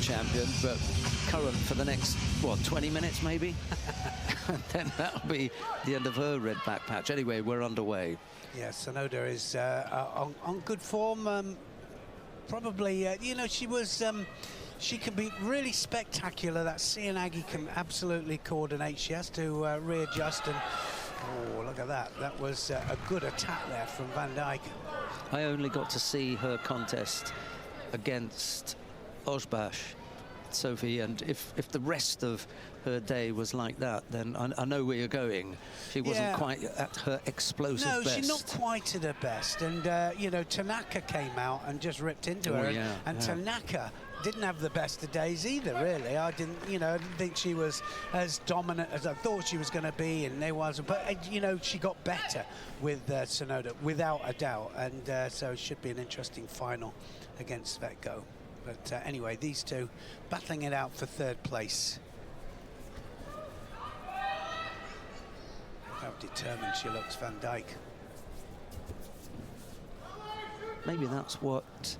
champion, but current for the next, what, 20 minutes maybe? And then that'll be the end of her red back patch. Anyway, we're underway. Yeah, Sonoda is on good form. Probably, you know, she can be really spectacular. That Cianagi can absolutely coordinate. She has to readjust, and oh, look at that. That was a good attack there from Van Dijk. I only got to see her contest against Osbash, Sophie, and if the rest of her day was like that, then I know where you're going. She wasn't quite at her explosive best. No, she's not quite at her best. And, you know, Tanaka came out and just ripped into her. Yeah, and Tanaka didn't have the best of days either, really. I didn't think she was as dominant as I thought she was going to be, and there was. But, you know, she got better with Sonoda, without a doubt. And so it should be an interesting final against Svetko. But anyway, these two battling it out for third place. How determined she looks, Van Dijk. Maybe that's what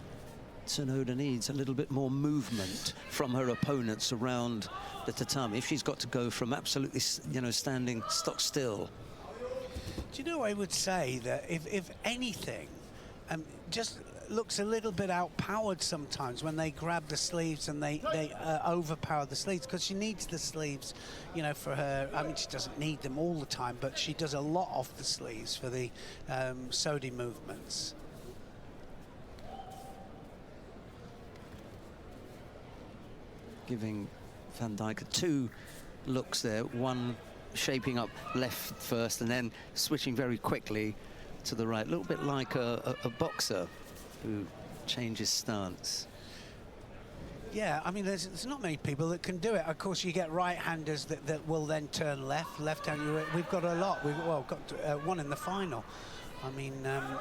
Sonoda needs, a little bit more movement from her opponents around the tatami. If she's got to go from absolutely, you know, standing stock still. Do you know, I would say that if anything, just looks a little bit outpowered sometimes when they grab the sleeves and they overpower the sleeves, because she needs the sleeves, you know, for her. I mean, she doesn't need them all the time, but she does a lot off the sleeves for the Sodi movements. Giving Van Dijk two looks there, one shaping up left first and then switching very quickly to the right, a little bit like a boxer who changes stance. Yeah, I mean, there's not many people that can do it. Of course, you get right-handers that will then turn left-hand. We've got a lot. We've got one in the final. I mean,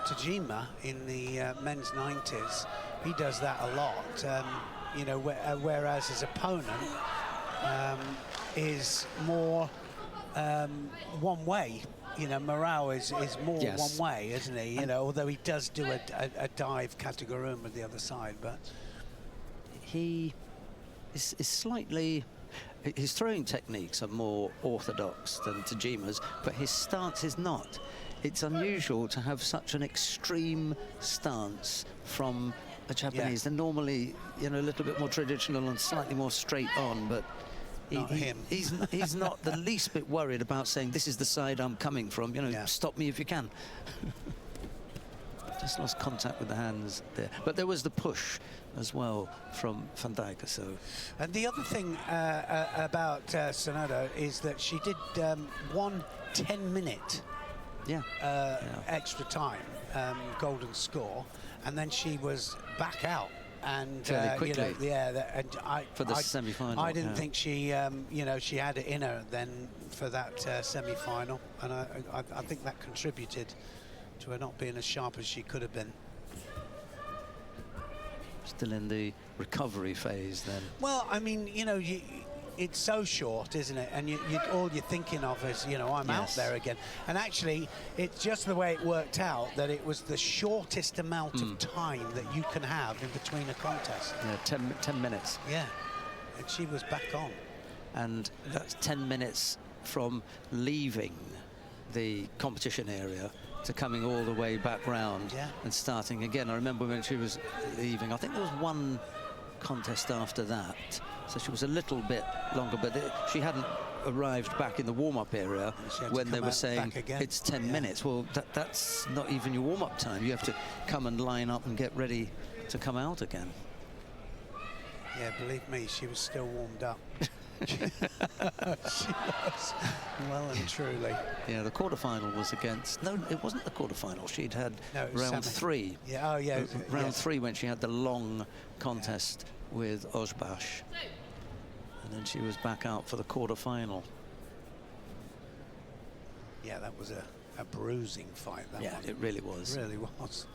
Tajima in the men's 90s, he does that a lot. You know, whereas his opponent is more one way. You know, Morao is more one way, isn't he? You know, although he does do a dive Kataguruma at the other side, but he is slightly. His throwing techniques are more orthodox than Tajima's, but his stance is not. It's unusual to have such an extreme stance from a Japanese. They're normally, you know, a little bit more traditional and slightly more straight on, but he's not the least bit worried about saying, this is the side I'm coming from, you know, stop me if you can. Just lost contact with the hands there. But there was the push as well from Van Dijk. So. And the other thing about Sonoda is that she did 1 10-minute extra time golden score, and then she was back out. And you know, for the semi-final. I didn't think she, you know, she had it in her then for that semi-final, and I think that contributed to her not being as sharp as she could have been. Still in the recovery phase then. Well, I mean, you know, it's so short, isn't it? And all you're thinking of is, you know, I'm out there again. And actually, it's just the way it worked out that it was the shortest amount of time that you can have in between a contest. Yeah, 10 minutes. Yeah, and she was back on. And that's 10 minutes from leaving the competition area to coming all the way back round and starting again. I remember when she was leaving, I think there was one contest after that, so she was a little bit longer, but she hadn't arrived back in the warm-up area when they were saying it's 10 minutes. Well, that's not even your warm-up time. You have to come and line up and get ready to come out again. Yeah, believe me, she was still warmed up. She was, well and truly. Yeah, the quarterfinal was against. No, it wasn't the quarterfinal. She'd had round 3. Yeah, round 3 when she had the long contest with Osbash, and then she was back out for the quarterfinal. Yeah, that was a bruising fight. That one. It really was. It really was.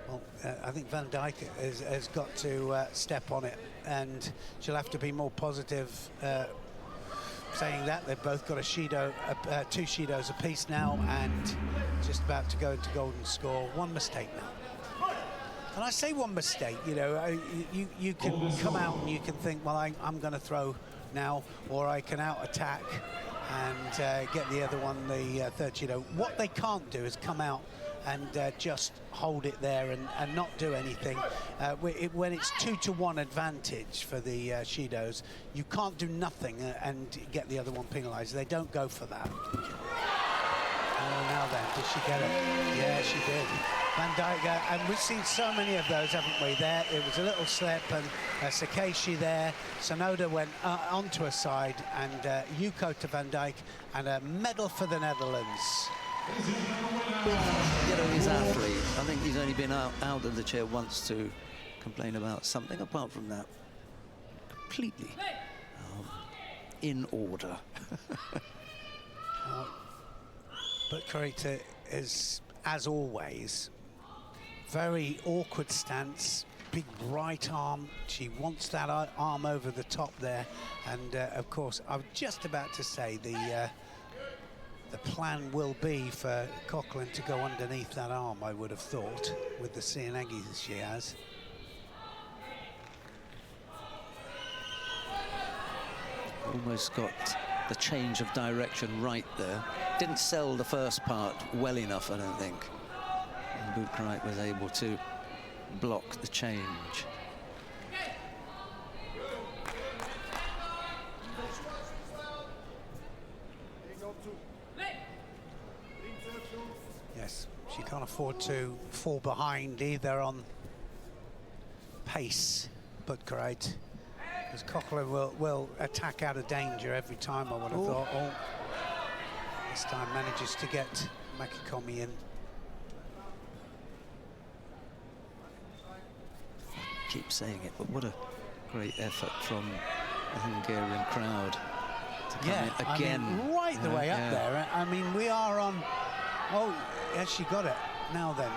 Well, I think Van Dijk has got to step on it, and she'll have to be more positive. Saying that, they've both got a Shido, 2 Shidos apiece now, and just about to go into golden score. One mistake now. And I say one mistake, you know, you can come out and you can think, well, I'm going to throw now, or I can out attack and get the other one, the third Judo. What they can't do is come out and just hold it there and not do anything. When it's 2-to-1 advantage for the Shidos, you can't do nothing and get the other one penalised. They don't go for that. Oh, now then, did she get it? Yeah, she did. Van Dijk, and we've seen so many of those, haven't we? There, it was a little slip, and Sakeshi there. Sonoda went onto her side, and Yuko to Van Dijk, and a medal for the Netherlands. You know, he's athlete. I think he's only been out of the chair once to complain about something. Apart from that, completely in order. But Karita is, as always, very awkward stance, big right arm. She wants that arm over the top there. And, of course, I was just about to say the plan will be for Coughlin to go underneath that arm, I would have thought, with the Seoinage that she has. Almost got the change of direction right there. Didn't sell the first part well enough, I don't think. And Buchreiter was able to block the change. Yes, she can't afford to fall behind either on pace, Buchreiter. Because Coughlin will attack out of danger every time, I would have thought. Oh, this time manages to get Makikomi in. I keep saying it, but what a great effort from the Hungarian crowd to come in again. I mean, right the way up there. I mean, we are on... Oh, yes, she got it. Now then.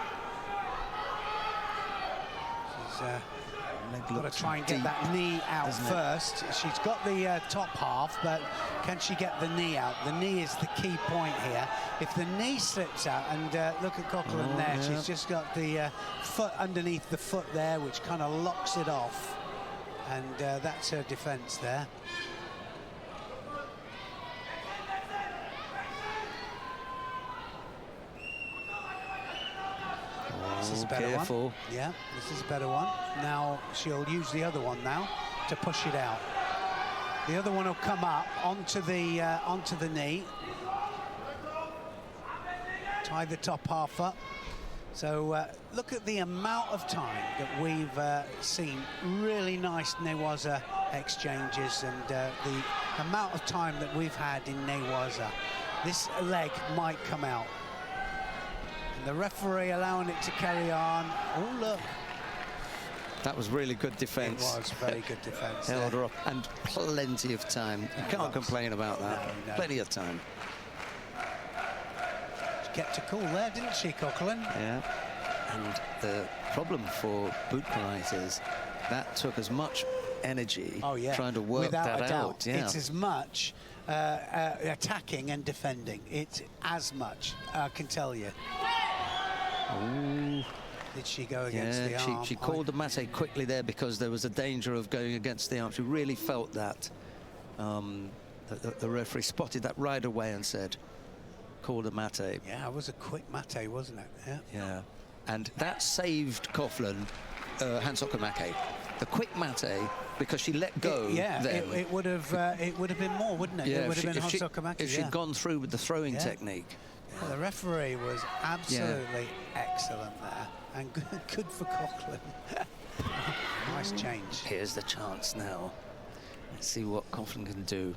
She's got to try and get that knee out first. She's got the top half, but can she get the knee out? The knee is the key point here. If the knee slips out, and look at Coughlin there, she's just got the foot underneath the foot there, which kind of locks it off. And that's her defense there. This is a better one. Yeah, this is a better one. Now she'll use the other one now to push it out. The other one will come up onto the knee. Tie the top half up. So look at the amount of time that we've seen really nice Newaza exchanges, and the amount of time that we've had in Newaza. This leg might come out. The referee allowing it to carry on. Oh, look. That was really good defence. It was very good defence. Held her up, and plenty of time. You can't complain about that. No. Plenty of time. She kept her cool there, didn't she, Coughlin? Yeah. And the problem for Buchreiter is that took as much energy trying to work that out. Yeah. It's as much attacking and defending. It's as much, I can tell you. Ooh. Did she go against the arm? She called the mate quickly there because there was a danger of going against the arm. She really felt that. The referee spotted that right away and said, call the mate. Yeah, it was a quick mate, wasn't it? Yeah. Yeah. And that saved Coughlin, Hansokamake. The quick mate, because she let go. It would have been more, wouldn't it? Yeah, it would have been Hansokamake. If she'd gone through with the throwing technique. Well, the referee was absolutely excellent there, and good for Coughlin. Nice change. Here's the chance now. Let's see what Coughlin can do.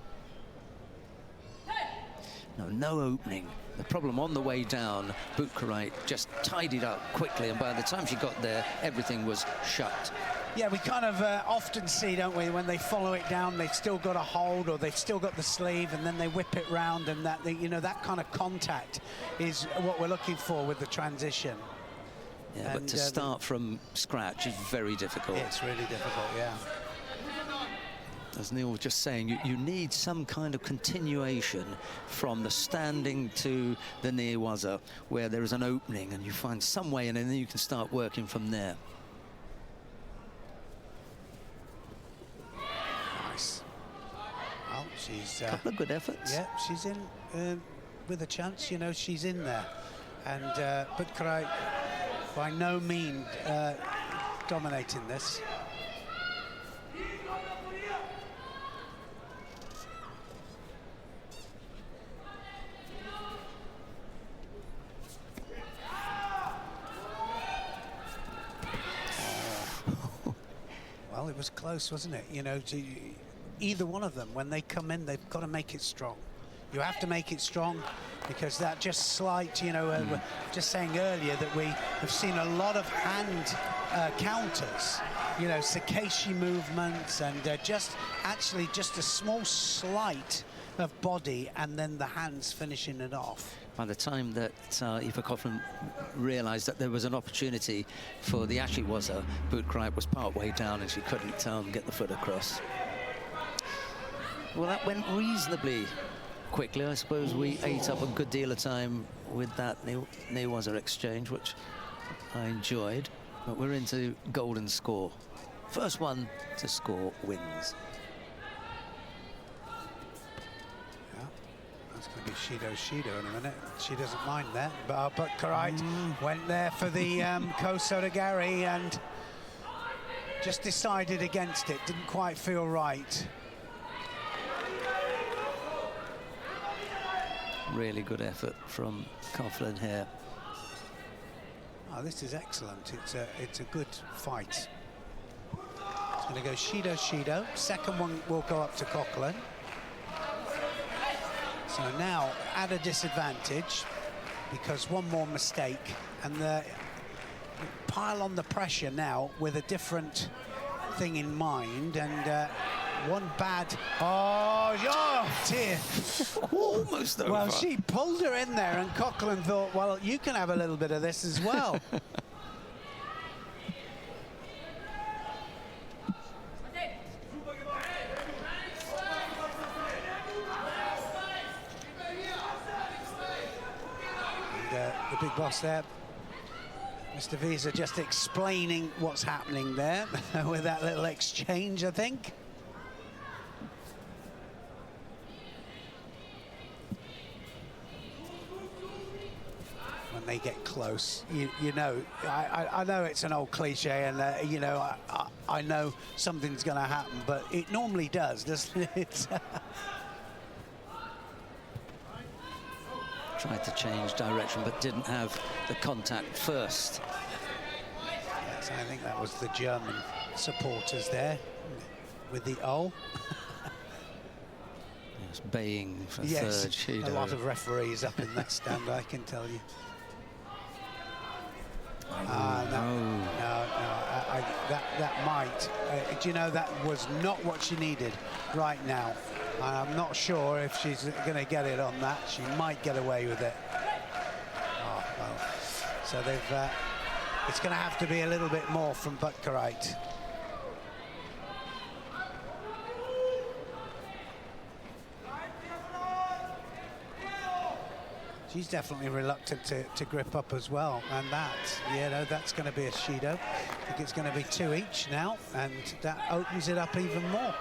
No opening. The problem on the way down, Buchreiter just tidied up quickly, and by the time she got there, everything was shut. Yeah, we kind of often see, don't we, when they follow it down, they've still got a hold, or they've still got the sleeve, and then they whip it round, and that, that kind of contact is what we're looking for with the transition. Yeah, but to start from scratch is very difficult. It's really difficult, yeah. As Neil was just saying, you need some kind of continuation from the standing to the near waza, where there is an opening, and you find some way, and then you can start working from there. she's... A couple of good efforts. Yeah, she's in with a chance, you know, she's in there. And Butkarai by no means dominating this. Well, it was close, wasn't it? You know, either one of them, when they come in, they've got to make it strong. You have to make it strong, because that just slight, you know, we're just saying earlier that we have seen a lot of hand counters, you know, Sakeshi movements, and just a small slight of body, and then the hands finishing it off. By the time that Eva Coughlin realised that there was an opportunity for the Ashiwaza, Butkarai was part way down and she couldn't get the foot across. Well, that went reasonably quickly. I suppose we ate up a good deal of time with that Newaza exchange, which I enjoyed. But we're into golden score. First one to score wins. It's going to be Shido in a minute. She doesn't mind that. But Butkarai went there for the Kosotogari and just decided against it. Didn't quite feel right. Really good effort from Coughlin here. Oh, this is excellent. It's a good fight. It's going to go Shido. Second one will go up to Coughlin. So now at a disadvantage, because one more mistake, and the pile on the pressure now with a different thing in mind, and one bad... Oh, dear. Almost over. Well, she pulled her in there, and Coughlin thought, well, you can have a little bit of this as well. The big boss there, Mr. Visa, just explaining what's happening there with that little exchange, I think. When they get close, you know, I know it's an old cliche, and you know, I know something's going to happen, but it normally does, doesn't it? Tried to change direction, but didn't have the contact first. Yes, I think that was the German supporters there with the O. Yes, baying for yes, third. Shido. A lot of referees up in that stand, I can tell you. That might. Do you know, that was not what she needed right now. I'm not sure if she's going to get it on that. She might get away with it. Oh, well. So they've. It's going to have to be a little bit more from Butkarai. She's definitely reluctant to grip up as well, and that's going to be a Shido. I think it's going to be 2 each now, and that opens it up even more.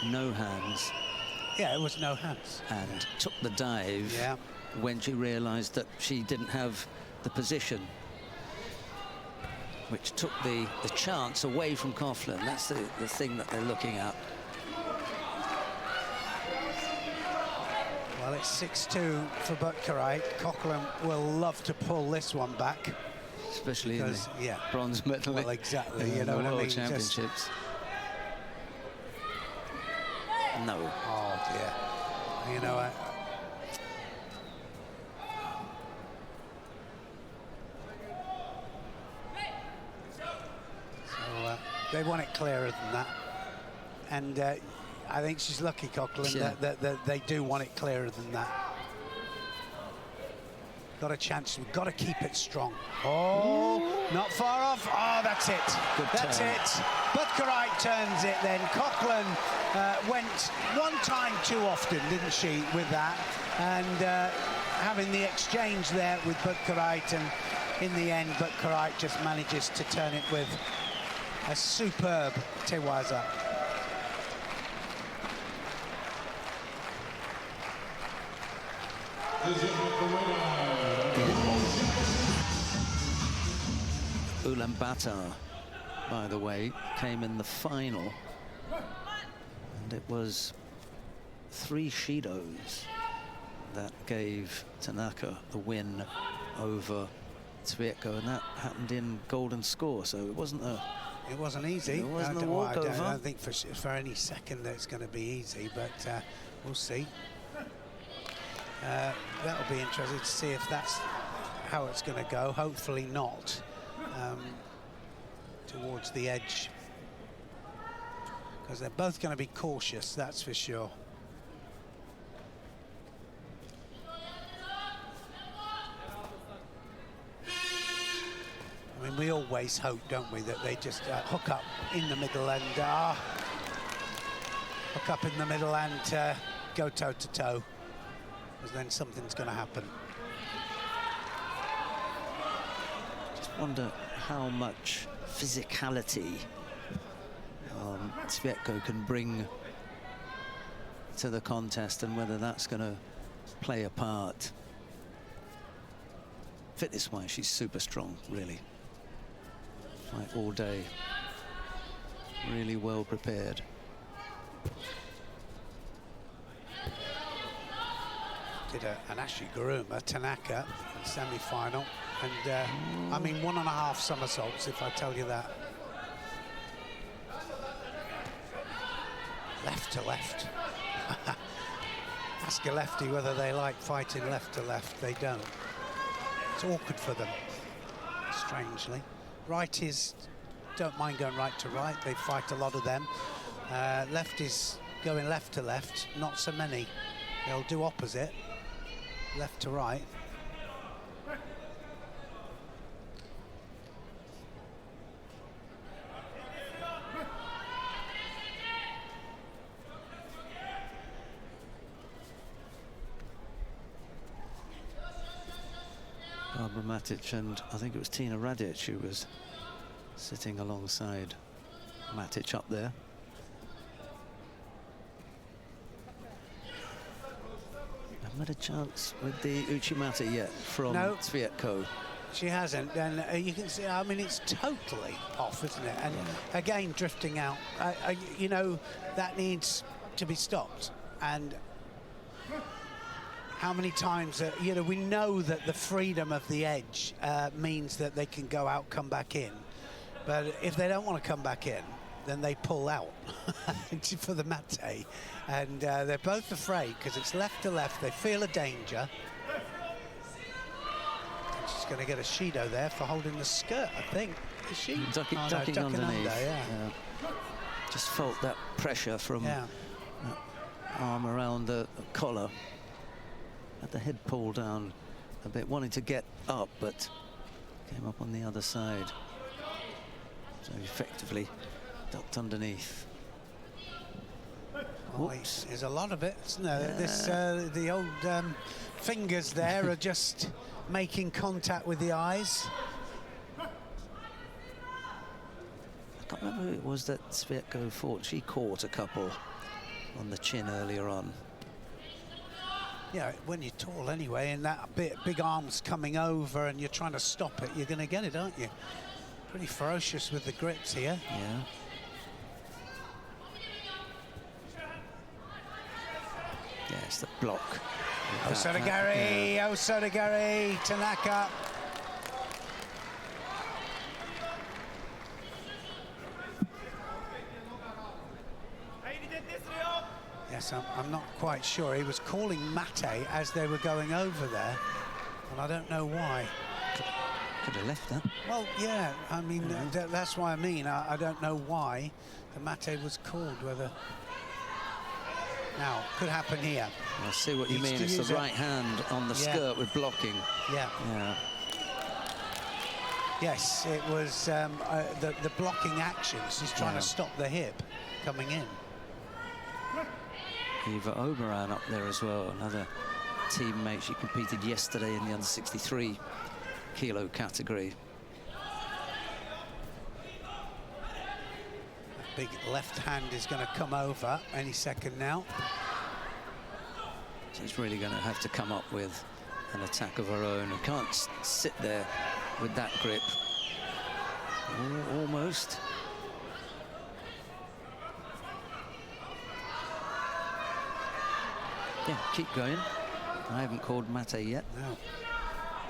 No hands. Yeah, it was no hands. And took the dive when she realised that she didn't have the position, which took the chance away from Coughlin. That's the thing that they're looking at. Well, it's 6-2 for Butkarai. Coughlin will love to pull this one back. Especially because, in the bronze medal. Well, exactly. You know what I mean? World Championships. No. Oh, dear. You know, so they want it clearer than that. And I think she's lucky, Coughlin, that they do want it clearer than that. Got a chance. We've got to keep it strong. Oh, not far off. Oh, that's it. That's it. Butkarai turns it then. Coughlin went one time too often, didn't she, with that? And having the exchange there with Butkarai, and in the end, but Karai just manages to turn it with a superb Tewaza. Ulaanbaatar, by the way, came in the final, and it was 3 Shidos that gave Tanaka the win over Sviatko, and that happened in golden score, so it wasn't easy. It wasn't a walkover. I don't think for any second that it's going to be easy, but we'll see. That'll be interesting to see if that's how it's going to go. Hopefully not. Towards the edge, because they're both going to be cautious, that's for sure. I mean, we always hope, don't we, that they just hook up in the middle and go toe to toe, because then something's going to happen. Just wonder how much physicality Sviatko can bring to the contest, and whether that's going to play a part. Fitness-wise, she's super strong, really. Fight all day. Really well prepared. Did an Ashiguruma, Tanaka, in semi-final. And, I mean, 1.5 somersaults, if I tell you that. Left to left. Ask a lefty whether they like fighting left to left. They don't. It's awkward for them, strangely. Righties don't mind going right to right. They fight a lot of them. Lefties going left to left, not so many. They'll do opposite, left to right. Barbara Matic and I think it was Tina Radic who was sitting alongside Matic up there. Haven't had a chance with the Uchimata yet from Sviatko. She hasn't, and you can see, I mean, it's totally off, isn't it? And again, drifting out. You know, that needs to be stopped. And how many times, you know, we know that the freedom of the edge means that they can go out, come back in. But if they don't want to come back in, then they pull out for the mate. And they're both afraid because it's left to left. They feel a danger. And she's going to get a Shido there for holding the skirt, I think. Is she? Ducking underneath. Under, just felt that pressure from that arm around the collar. Had the head pulled down a bit, wanting to get up, but came up on the other side. So effectively ducked underneath. Well, there's a lot of it, isn't there? This, the old fingers there are just making contact with the eyes. I can't remember who it was that Sviatko fought. She caught a couple on the chin earlier on. Yeah, when you're tall anyway, and that big arm's coming over and you're trying to stop it, you're going to get it, aren't you? Pretty ferocious with the grips here. Yeah. Yeah, it's the block. Osodagari, Tanaka. Yes, I'm not quite sure. He was calling mate as they were going over there, and I don't know why. Could have left that. Well, yeah, I mean, that's why I mean. I don't know why the mate was called, whether... Now, could happen here. I see what you mean. It's the right hand on the skirt with blocking. Yeah. Yes, it was the blocking actions. He's trying to stop the hip coming in. Eva Oberon up there as well, another teammate. She competed yesterday in the under-63 kilo category. Big left hand is going to come over any second now. She's really going to have to come up with an attack of her own. She can't sit there with that grip. Almost. Yeah, keep going. I haven't called mate yet. No.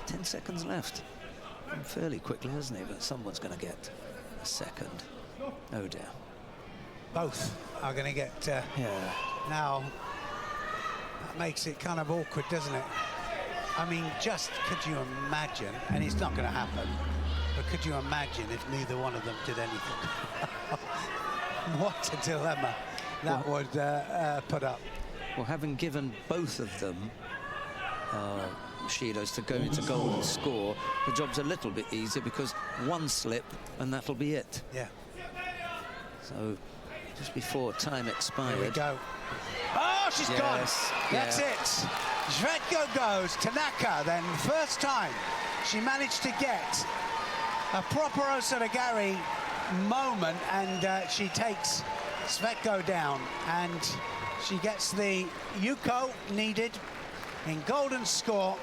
10 seconds left. Fairly quickly, hasn't he? But someone's going to get a second. Oh dear. Both are going to get... Yeah. Now, that makes it kind of awkward, doesn't it? I mean, just could you imagine, and it's not going to happen, but could you imagine if neither one of them did anything? What a dilemma that would put up. Well, having given both of them Shidos to go into goal and score, the job's a little bit easier because one slip and that'll be it. Yeah. So just before time expired. Here we go. Oh, she's gone. That's yeah. it. Zvetko goes. Tanaka then, first time she managed to get a proper Osaragari moment, and she takes Zvetko down, and she gets the Yuko needed in golden score